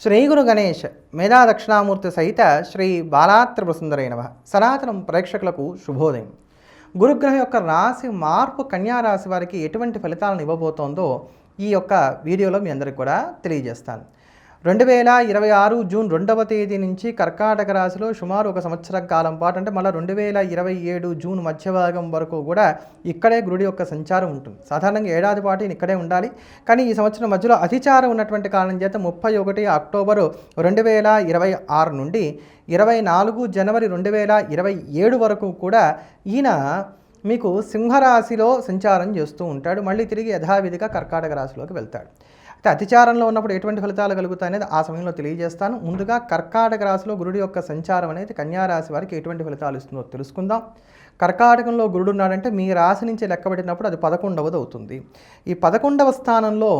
శ్రీ గురు గణేష్ మేధా దక్షిణామూర్తి సహిత శ్రీ బాలాత్రిపురసుందరై నమః. సనాతనం ప్రేక్షకులకు శుభోదయం. గురుగ్రహం యొక్క రాశి మార్పు కన్యా రాశి వారికి ఎటువంటి ఫలితాలను ఇవ్వబోతోందో ఈ యొక్క వీడియోలో మీ అందరికీ కూడా తెలియజేస్తాను. 2026 జూన్ 2వ తేదీ నుంచి కర్కాటక రాశిలో సుమారు ఒక సంవత్సర కాలం పాటు, అంటే మళ్ళీ 2027 జూన్ మధ్యభాగం వరకు కూడా ఇక్కడే గురుడి యొక్క సంచారం ఉంటుంది. సాధారణంగా ఏడాది పాటు ఇక్కడే ఉండాలి, కానీ ఈ సంవత్సరం మధ్యలో అతిచారం ఉన్నటువంటి కారణం చేత 31 అక్టోబరు 2026 నుండి 24 జనవరి 2027 వరకు కూడా ఈయన మీకు సింహరాశిలో సంచారం చేస్తూ ఉంటాడు. మళ్ళీ తిరిగి యథావిధిగా కర్కాటక రాశిలోకి వెళ్తాడు. అయితే అతిచారంలో ఉన్నప్పుడు ఎటువంటి ఫలితాలు కలుగుతాయి అనేది ఆ సమయంలో తెలియజేస్తాను. ముందుగా కర్కాటక రాశిలో గురుడి యొక్క సంచారం అనేది కన్యా రాశి వారికి ఎటువంటి ఫలితాలు ఇస్తుందో తెలుసుకుందాం. కర్కాటకంలో గురుడు ఉన్నాడంటే మీ రాశి నుంచి లెక్కబెట్టినప్పుడు అది 11వది అవుతుంది. ఈ 11వ స్థానంలో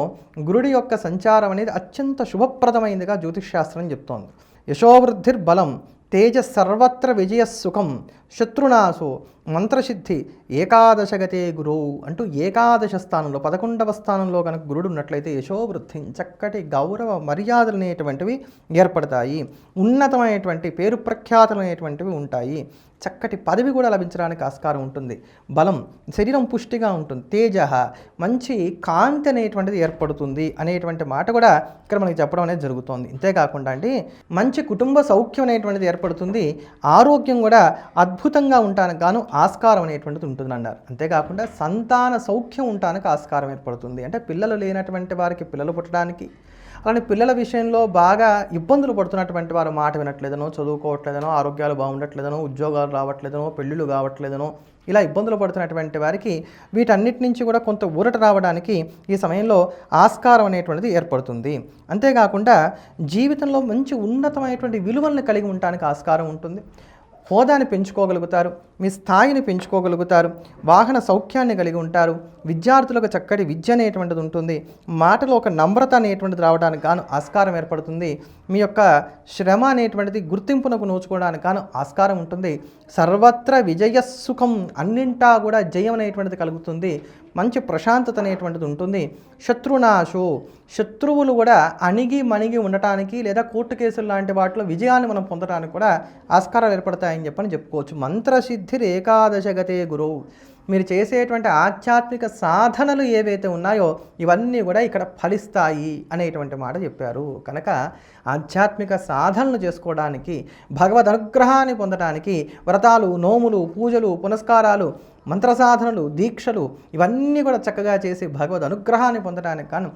గురుడి యొక్క సంచారం అనేది అత్యంత శుభప్రదమైనదిగా జ్యోతిష్శాస్త్రం చెప్తోంది. యశోవృద్ధిర్బలం తేజ సర్వత్ర విజయసుఖం శత్రునాశో మంత్రసిద్ధి ఏకాదశగతే గురువు అంటూ ఏకాదశ స్థానంలో 11వ స్థానంలో కనుక గురుడు ఉన్నట్లయితే యశోవృద్ధి, చక్కటి గౌరవ మర్యాదలు అనేటువంటివి ఏర్పడతాయి. ఉన్నతమైనటువంటి పేరు ప్రఖ్యాతులు అనేటువంటివి ఉంటాయి. చక్కటి పదవి కూడా లభించడానికి ఆస్కారం ఉంటుంది. బలం, శరీరం పుష్టిగా ఉంటుంది. తేజ, మంచి కాంతి అనేటువంటిది ఏర్పడుతుంది అనేటువంటి మాట కూడా ఇక్కడ మనకి చెప్పడం అనేది జరుగుతుంది. అంతేకాకుండా అండి, మంచి కుటుంబ సౌఖ్యం అనేటువంటిది ఏర్పడుతుంది. ఆరోగ్యం కూడా అద్భుతంగా ఉండడానికి గాను ఆస్కారం అనేటువంటిది ఉంటుంది అన్నారు. అంతేకాకుండా సంతాన సౌఖ్యం ఉండడానికి ఆస్కారం ఏర్పడుతుంది. అంటే పిల్లలు లేనటువంటి వారికి పిల్లలు పుట్టడానికి, అలానే పిల్లల విషయంలో బాగా ఇబ్బందులు పడుతున్నటువంటి వారు మాట వినట్లేదనో, చదువుకోవట్లేదనో, ఆరోగ్యాలు బాగుండట్లేదనో, ఉద్యోగాలు రావట్లేదనో, పెళ్ళిళ్ళు కావట్లేదనో, ఇలా ఇబ్బందులు పడుతున్నటువంటి వారికి వీటన్నిటి నుంచి కూడా కొంత ఊరట రావడానికి ఈ సమయంలో ఆస్కారం అనేటువంటిది ఏర్పడుతుంది. అంతేకాకుండా జీవితంలో మంచి ఉన్నతమైనటువంటి విలువలను కలిగి ఉండడానికి ఆస్కారం ఉంటుంది. హోదాని పెంచుకోగలుగుతారు, మీ స్థాయిని పెంచుకోగలుగుతారు, వాహన సౌఖ్యాన్ని కలిగి ఉంటారు. విద్యార్థులకు చక్కటి విద్య అనేటువంటిది ఉంటుంది. మాటలో ఒక నమ్రత అనేటువంటిది రావడానికి గాను ఆస్కారం ఏర్పడుతుంది. మీ యొక్క శ్రమ అనేటువంటిది గుర్తింపునకు నోచుకోవడానికి గాను ఆస్కారం ఉంటుంది. సర్వత్ర విజయసుఖం, అన్నింటా కూడా జయం అనేటువంటిది కలుగుతుంది. మంచి ప్రశాంతత అనేటువంటిది ఉంటుంది. శత్రునాశో, శత్రువులు కూడా అణిగి మణిగి ఉండటానికి లేదా కోర్టు కేసులు లాంటి వాటిలో విజయాన్ని మనం పొందడానికి కూడా ఆస్కారాలు ఏర్పడతాయని చెప్పుకోవచ్చు. మంత్రసిద్ధిర్ ఏకాదశగతే గురువు, మీరు చేసేటువంటి ఆధ్యాత్మిక సాధనలు ఏవైతే ఉన్నాయో ఇవన్నీ కూడా ఇక్కడ ఫలిస్తాయి అనేటువంటి మాట చెప్పారు. కనుక ఆధ్యాత్మిక సాధనలు చేసుకోవడానికి, భగవద్ అనుగ్రహాన్ని పొందడానికి వ్రతాలు, నోములు, పూజలు, పునస్కారాలు, మంత్ర సాధనలు, దీక్షలు ఇవన్నీ కూడా చక్కగా చేసి భగవద్ అనుగ్రహాన్ని పొందడానికి కాను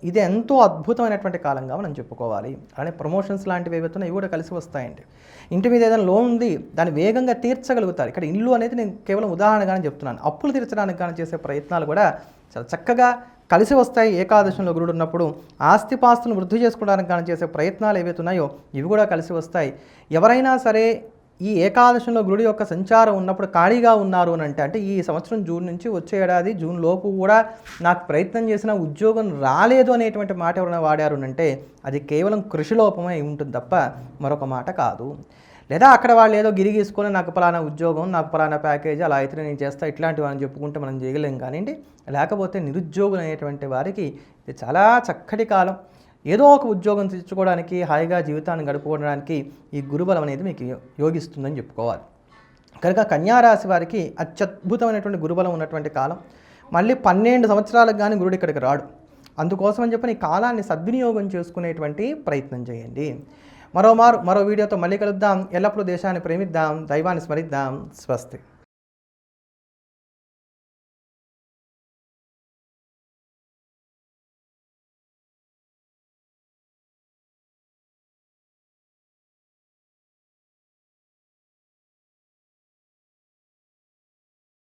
ఇది ఎంతో అద్భుతమైనటువంటి కాలంగా మనం చెప్పుకోవాలి. అలానే ప్రమోషన్స్ లాంటివి ఏవైతే ఇవి కూడా కలిసి వస్తాయండి. ఇంటి మీద ఏదైనా లోన్ ఉంది, దాన్ని వేగంగా తీర్చగలుగుతారు. ఇక్కడ ఇల్లు అనేది నేను కేవలం ఉదాహరణగానే చెప్తున్నాను. అప్పులు తీర్చడానికి కానీ చేసే ప్రయత్నాలు కూడా చాలా చక్కగా కలిసి వస్తాయి. ఏకాదశంలో గురుడు ఉన్నప్పుడు ఆస్తిపాస్తులను వృద్ధి చేసుకోవడానికి కానీ చేసే ప్రయత్నాలు ఏవైతే ఉన్నాయో ఇవి కూడా కలిసి వస్తాయి. ఎవరైనా సరే ఈ ఏకాదశంలో గురుడి యొక్క సంచారం ఉన్నప్పుడు ఖాళీగా ఉన్నారు అని అంటే ఈ సంవత్సరం జూన్ నుంచి వచ్చే ఏడాది జూన్ లోపు కూడా నాకు ప్రయత్నం చేసిన ఉద్యోగం రాలేదు అనేటువంటి మాట ఎవరైనా వాడారు అంటే అది కేవలం కృషిలోపమే ఉంటుంది తప్ప మరొక మాట కాదు. లేదా అక్కడ వాళ్ళు ఏదో గిరిగీసుకొని నాకు పలానా ఉద్యోగం, నాకు పలానా ప్యాకేజీ, అలా అయితే నేను చేస్తా, ఇట్లాంటివి అని చెప్పుకుంటే మనం చేయలేం. కానివ్వండి, లేకపోతే నిరుద్యోగులు అనేటువంటి వారికి ఇది చాలా చక్కటి కాలం. ఏదో ఒక ఉద్యోగం తెచ్చుకోవడానికి, హాయిగా జీవితాన్ని గడుపుకోవడానికి ఈ గురుబలం అనేది మీకు యోగిస్తుందని చెప్పుకోవాలి. కనుక కన్యారాశి వారికి అత్యద్భుతమైనటువంటి గురుబలం ఉన్నటువంటి కాలం. మళ్ళీ 12 సంవత్సరాలకు కానీ గురుడు ఇక్కడికి రాడు. అందుకోసం అని చెప్పి ఈ కాలాన్ని సద్వినియోగం చేసుకునేటువంటి ప్రయత్నం చేయండి. మరో వీడియోతో మళ్ళీ కలుద్దాం. ఎల్లప్పుడూ దేశాన్ని ప్రేమిద్దాం, దైవాన్ని స్మరిద్దాం. స్వస్తి.